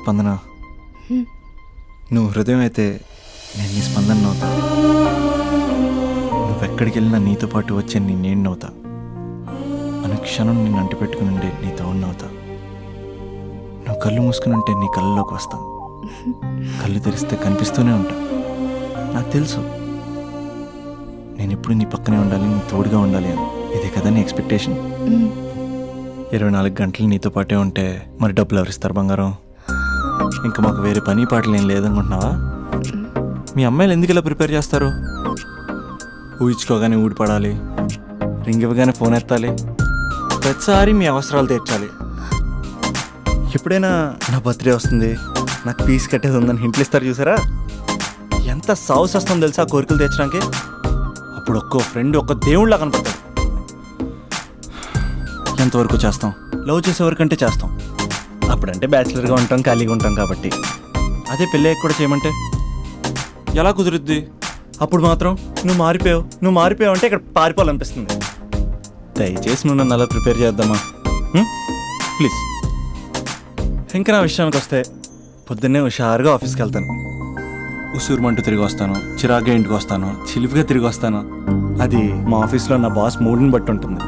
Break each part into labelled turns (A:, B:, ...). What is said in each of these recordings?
A: స్పందన, నువ్వు హృదయం అయితే నేను నీ స్పందన నవ్వుతా. నువ్వెక్కడికి వెళ్ళినా నీతో పాటు వచ్చే నేను నవ్వుతా. అనుక్షణం నిన్ను అంటి పెట్టుకుని ఉండే నీ తోడు నవ్వుతా. నువ్వు కళ్ళు మూసుకుని ఉంటే నీ కళ్ళలోకి వస్తా. కళ్ళు తెరిస్తే కనిపిస్తూనే ఉంటా. నాకు తెలుసు నేను ఎప్పుడు నీ పక్కనే ఉండాలి, నీ తోడుగా ఉండాలి అని. ఇదే కదా నీ ఎక్స్పెక్టేషన్. 24 గంటలు నీతో పాటే ఉంటే మరి డబ్బులు ఎవరిస్తారు బంగారం? ఇంకా మాకు వేరే పని పాటలు ఏం లేదనుకుంటున్నావా? మీ అమ్మాయిలు ఎందుకు ఇలా ప్రిపేర్ చేస్తారు? ఊహించుకోగానే ఊడిపడాలి, రింగ్ ఇవ్వగానే ఫోన్ ఎత్తాలి, ప్రతిసారి మీ అవసరాలు తీర్చాలి. ఎప్పుడైనా నా బర్త్డే వస్తుంది, నాకు ఫీజు కట్టేది ఉందని హింట్లు ఇస్తారు చూసారా? ఎంత సాహస్ వస్తుందో తెలుసా కోరికలు తెచ్చడానికి. అప్పుడు ఒక్కో ఫ్రెండ్ ఒక్క దేవుళ్ళ కనపడతాడు. ఎంతవరకు చేస్తాం? లవ్ చేసేవరకంటే చేస్తాం. అప్పుడంటే బ్యాచిలర్గా ఉంటాం, ఖాళీగా ఉంటాం కాబట్టి. అదే పెళ్ళి కూడా చేయమంటే ఎలా కుదురుద్ది? అప్పుడు మాత్రం నువ్వు మారిపోయావు అంటే ఇక్కడ పారిపోవాలనిపిస్తుంది. దయచేసి నువ్వు నన్ను అలా ప్రిపేర్ చేద్దామా ప్లీజ్. ఇంకా నా విషయానికి వస్తే పొద్దున్నే హుషారుగా ఆఫీస్కి వెళ్తాను. ఉసూరుమంటూ తిరిగి వస్తాను, చిరాగ్గా ఇంటికి వస్తాను, చిలిపిగా తిరిగి వస్తాను. అది మా ఆఫీస్లో నా బాస్ మూడ్ని బట్టి ఉంటుంది.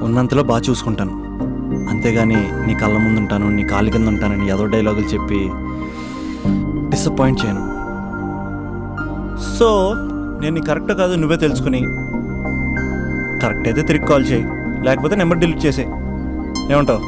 A: ఉన్నంతలో బాగా చూసుకుంటాను, అంతేగాని నీ కళ్ళ ముందు ఉంటాను, నీ కాళ్ళ కింద ఉంటానని ఏదో డైలాగులు చెప్పి డిసప్పాయింట్ చేయను. సో నేను నీ కరెక్ట్ కాదు నువ్వే తెలుసుకుని కరెక్ట్ అయితే తిరిగి కాల్ చేయి, లేకపోతే నెంబర్ డిలీట్ చేసే. ఏమంటావు?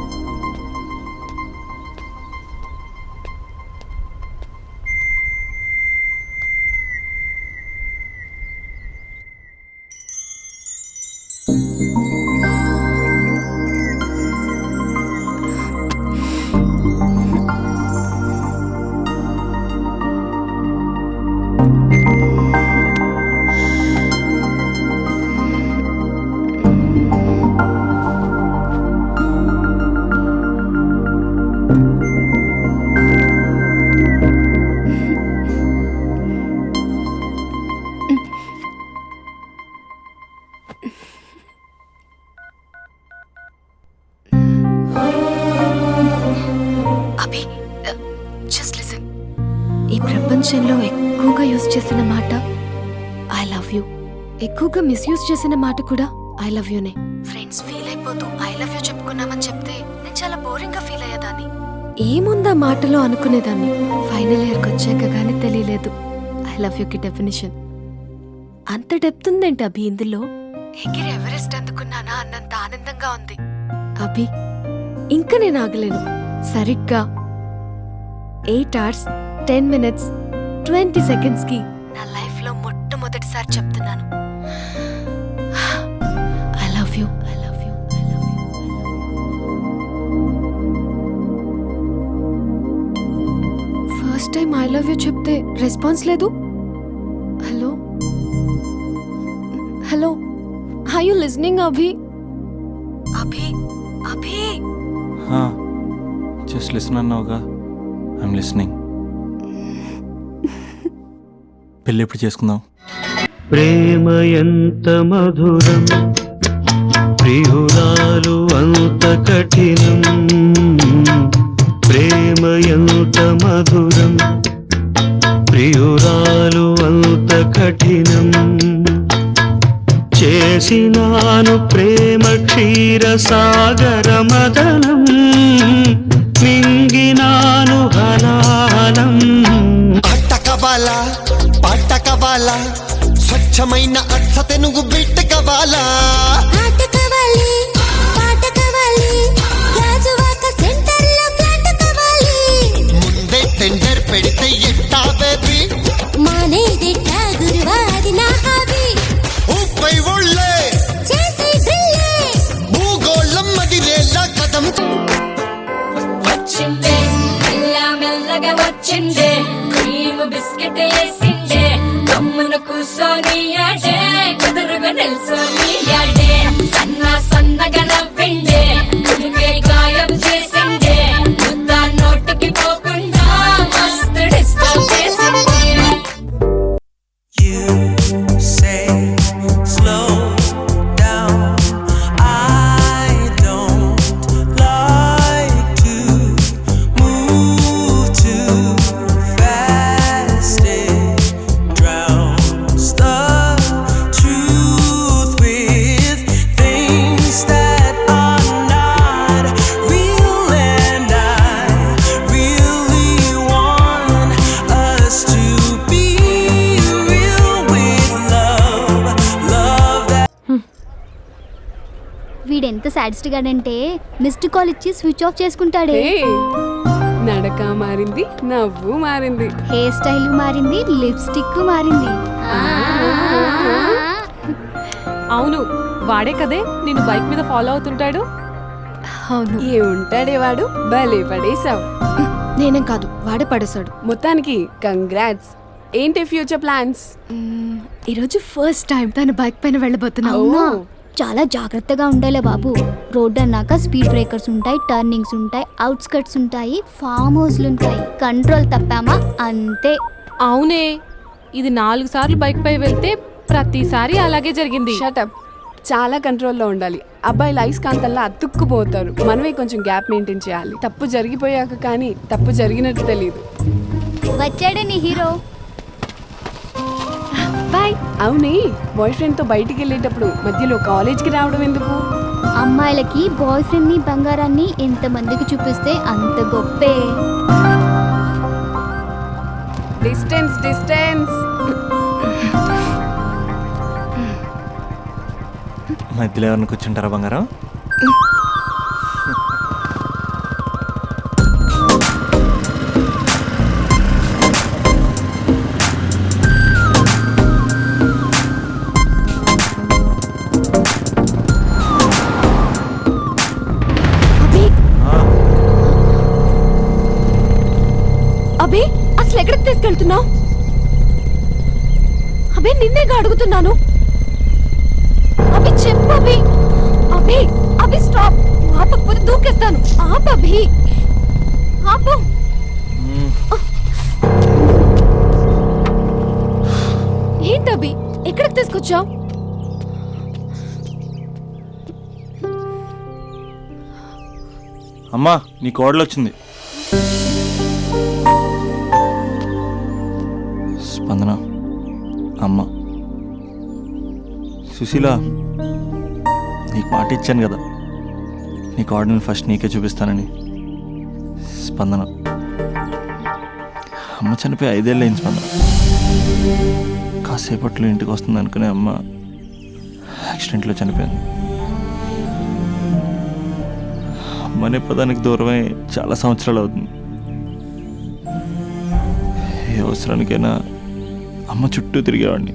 B: ఈ ప్రపంచంలో ఎక్కువగా యూజ్ చేసిన మాట ఐ లవ్ యూ, ఎక్కువగా మిస్యూజ్ చేసిన మాట కూడా ఐ లవ్ యూనే. ఫ్రెండ్స్ ఫీల్ అయిపోతూ ఐ లవ్ యూ చెప్పుకున్నామని చెప్తే నేను చాలా బోరింగ్ గా ఫీల్ అయ్యేదాన్ని. ఏముందా మాటలో అనుకునేదాన్ని. ఫైనల్ ఇయర్కి వచ్చాక గానీ తెలియలేదు ఐ లవ్ యూకి డెఫినేషన్. అంత డెప్త్ ఉందేంటి అభి ఇందులో? ఎగిరి ఎవరెస్ట్ అందుకున్నానా అన్నంత ఆనందంగా ఉంది అభి. ఇంకా నేను ఆగలేను. సరిగ్గా 8 hours 10 minutes 20 seconds కి నా లైఫ్ లో మొట్టమొదటిసారి చెప్తున్నాను I love you, I love you, I love you. First time I love you చెప్తే రెస్పాన్స్ లేదు. Hello hello, are you listening Abhi? Abhi Abhi
A: just listen అన్నావుగా. I'm listening. పెళ్ళి ఎప్పుడు చేసుకుందాం?
C: ప్రేమ ఎంత మధురం, ప్రియురాలు అంత కఠినం. ప్రేమ ఎంత మధురం, ప్రియురాలు అంత కఠినం. చేసినాను ప్రేమ క్షీర సాగర మదనం, మింగినాను హలాలం.
D: పాట కవాలా స్వచ్ఛమైన అచ్చ తెనుగు బిట్ట కవాలా.
E: పాట కావాలి, పాట కావాలి, రాజువాక సెంటర్లో ఫ్లాట్ కావాలి.
D: ముందే టెండర్ పెడితే ఎట్టా బేబీ?
E: మానేదిట్టా గురువాది నా హాబీ.
D: ఊపై ఒళ్ళే
E: చేసే డ్రిల్లే
D: భూగోళం మదిరేలా కదం.
F: వచ్చిందే మెల్ల మెల్లగా వచ్చిందే, క్రీమ్ బిస్కెట్ వేసిందే, గమ్మున కూసోని ఆడే, కుదురుగా నిల్సోని ఆడే, సన్నగా నవ్విండే, కుడికే గాయం చేసిందే, ముద్ద నోటికి పోకుండా మస్తు డిస్టర్బ్ చేసిందే.
G: I don't like to move వీడెంత సాడిస్ట్ గాడంటే మిస్డ్ కాల్ ఇచ్చి స్విచ్ ఆఫ్ చేసుకుంటాడే.
H: నడక మారింది, నవ్వు మారింది.
G: హెయిర్ స్టైల్ మారింది, లిప్స్టిక్ మారింది.
H: అవును, వాడే కదే నిన్ను బైక్ మీద ఫాలో అవుతుంటాడు.
B: అవును,
H: ఏ ఉంటాడే వాడు, భలే పడేశావు.
B: నేనేం కాదు, వాడే పడేశాడు.
H: మొత్తానికి కంగ్రాట్స్. ఏంటి ఫ్యూచర్ ప్లాన్స్?
B: ఈరోజు ఫస్ట్ టైం తన బైక్ పైన వెళ్ళబోతున్నా.
G: అవునా? చాలా జాగ్రత్తగా ఉండాలి బాబు. రోడ్ అన్నాక స్పీడ్ బ్రేకర్స్ ఉంటాయి, టర్నింగ్స్ ఉంటాయి, అవుట్స్కట్స్ ఉంటాయి, ఫామ్ హౌస్లు ఉంటాయి. కంట్రోల్ తప్పామా అంతే.
I: అవునే, ఇది 4 సార్లు బైక్ పై వెళ్తే ప్రతిసారి అలాగే జరిగింది.
H: షటప్. చాలా కంట్రోల్లో ఉండాలి. అబ్బాయిలు అయస్కాంతల్లా అతుక్కుపోతారు. మనమే కొంచెం గ్యాప్ మెయింటైన్ చేయాలి. తప్పు జరిగిపోయాక కానీ తప్పు జరిగినట్టు తెలియదు.
G: వచ్చాడే నీ హీరో.
B: బాయ్.
H: అవునే, బాయ్ ఫ్రెండ్తో బయటికి వెళ్ళేటప్పుడు మధ్యలో కాలేజ్కి రావడం ఎందుకు?
G: అమ్మాయిలకి బాయ్ ఫ్రెండ్ ని బంగారాన్ని ఎంత మందికి చూపిస్తే అంత గొప్పే.
H: Distance distance.
A: మధ్యలో ఎవరిని కూర్చుంటారా బంగారం?
B: అభి, అసలు ఎక్కడికి తీసుకెళ్తున్నావు? అభి, నిన్నేగా అడుగుతున్నాను. అభి, చెప్పు అభి. అభి, అభి స్టాప్. ఆపకపోతే దూకేస్తాను. ఆపు అభి, ఆపు. ఏంటి అభి, ఎక్కడికి తీసుకొచ్చావు?
A: అమ్మా, నీ కోడలు వచ్చింది. స్పందన, అమ్మ. సుశీల, నీకు మాట ఇచ్చాను కదా, నీ కోడల్ని ఫస్ట్ నీకే చూపిస్తానని. స్పందన, అమ్మ చనిపోయి 5 ఏళ్ళు అయింది స్పందన. కాసేపట్లో ఇంటికి వస్తుంది అనుకునే అమ్మ యాక్సిడెంట్లో చనిపోయింది. అమ్మనే పదానికి దూరమై చాలా సంవత్సరాలు అవుతుంది. ఏ అవసరానికైనా అమ్మ చుట్టూ తిరిగేవాడిని.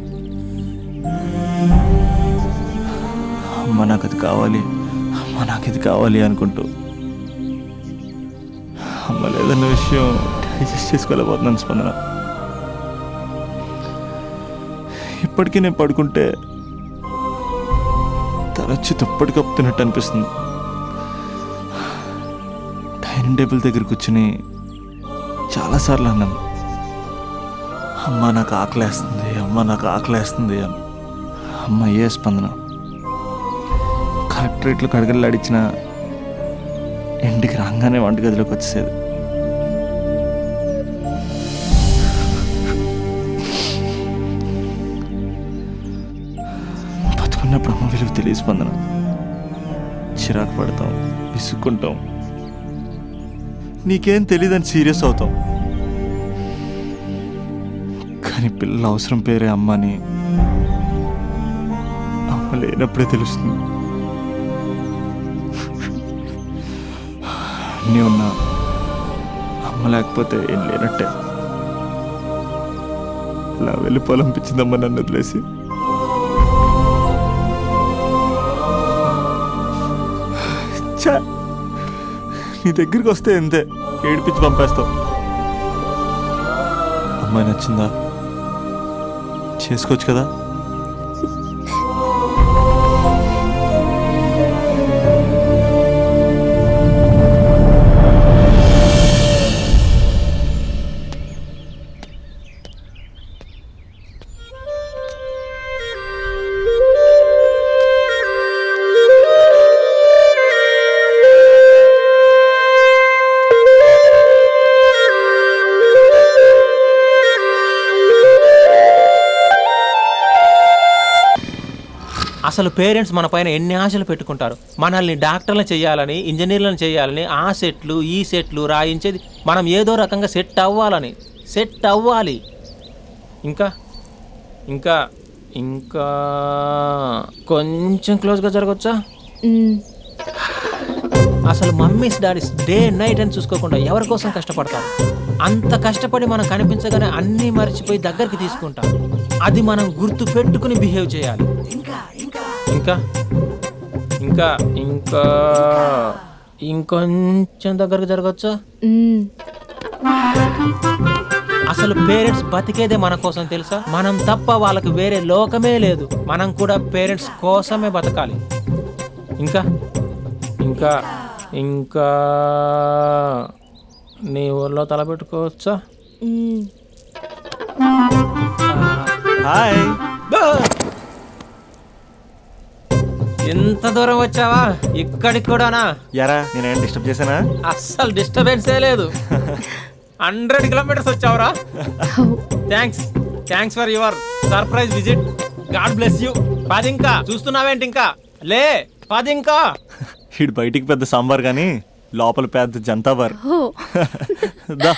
A: అమ్మ నాకు అది కావాలి, అమ్మ నాకు ఇది కావాలి అనుకుంటూ అమ్మ లేదన్న విషయం డైజెస్ట్ చేసుకోలేకపోతున్నాను స్పందన. ఇప్పటికీ నేను పడుకుంటే తలొచ్చి దుప్పటి కప్పుతున్నట్టు అనిపిస్తుంది. డైనింగ్ టేబుల్ దగ్గర కూర్చుని చాలాసార్లు అన్నాను, అమ్మ నాకు ఆకలేస్తుంది, అమ్మ నాకు ఆకలేస్తుంది అని. అమ్మ ఏ స్పందన. కలెక్టరేట్లో కడగలాడిచ్చిన ఇంటికి రాగానే వంటగదిలోకి వచ్చేది. బతుకున్నప్పుడు అమ్మ విలువ తెలియ స్పందన. చిరాకు పడతాం, విసుక్కుంటాం, నీకేం తెలియదని సీరియస్ అవుతాం. కానీ పిల్లల అవసరం పేరే అమ్మని అమ్మ లేనప్పుడే తెలుస్తుంది. అన్నీ ఉన్నా అమ్మ లేకపోతే ఏం లేనట్టే. ఇలా వెళ్ళిపోవాలనిపించిందమ్మ నన్ను వదిలేసి. ఛా, నీ దగ్గరికి వస్తే ఎంతే ఏడిపించి పంపేస్తావు. అమ్మాయి నచ్చిందా? చేసుకోవచ్చు కదా.
J: అసలు పేరెంట్స్ మన పైన ఎన్ని ఆశలు పెట్టుకుంటారు. మనల్ని డాక్టర్లను చేయాలని, ఇంజనీర్లను చేయాలని, ఆ సెట్లు ఈ సెట్లు రాయించేది మనం ఏదో రకంగా సెట్ అవ్వాలి. ఇంకా ఇంకా ఇంకా కొంచెం క్లోజ్గా జరగచ్చా? అసలు మమ్మీస్ డాడీస్ డే నైట్ అని చూసుకోకుండా ఎవరి కోసం కష్టపడతారు? అంత కష్టపడి మనం కనిపించగానే అన్నీ మర్చిపోయి దగ్గరికి తీసుకుంటాం. అది మనం గుర్తు పెట్టుకుని బిహేవ్ చేయాలి. ఇంకా ఇంకా ఇంకా ఇంకొంచెం దగ్గరకు జరగచ్చా? అసలు పేరెంట్స్ బతికేదే మన కోసం తెలుసా? మనం తప్ప వాళ్ళకి వేరే లోకమే లేదు. మనం కూడా పేరెంట్స్ కోసమే బతకాలి. ఇంకా ఇంకా ఇంకా నీ ఊర్లో తలపెట్టుకోవచ్చా?
A: హాయ్.
J: ఎంత దూరం వచ్చావా? ఇక్కడికి కూడానా?
A: యారా నేనేం డిస్టర్బ్ చేశానా?
J: అస్సలు డిస్టర్బెన్సే లేదు. 100 కిలోమీటర్స్ వచ్చావురా. Thanks for your surprise visit. God bless you. పదింకా చూస్తున్నావేంటి? ఇంకా లే, పదింకా.
A: ఇటు బయటికి పెద్ద సాంబార్ కానీ లోపల పెద్ద జంతా బార్. దా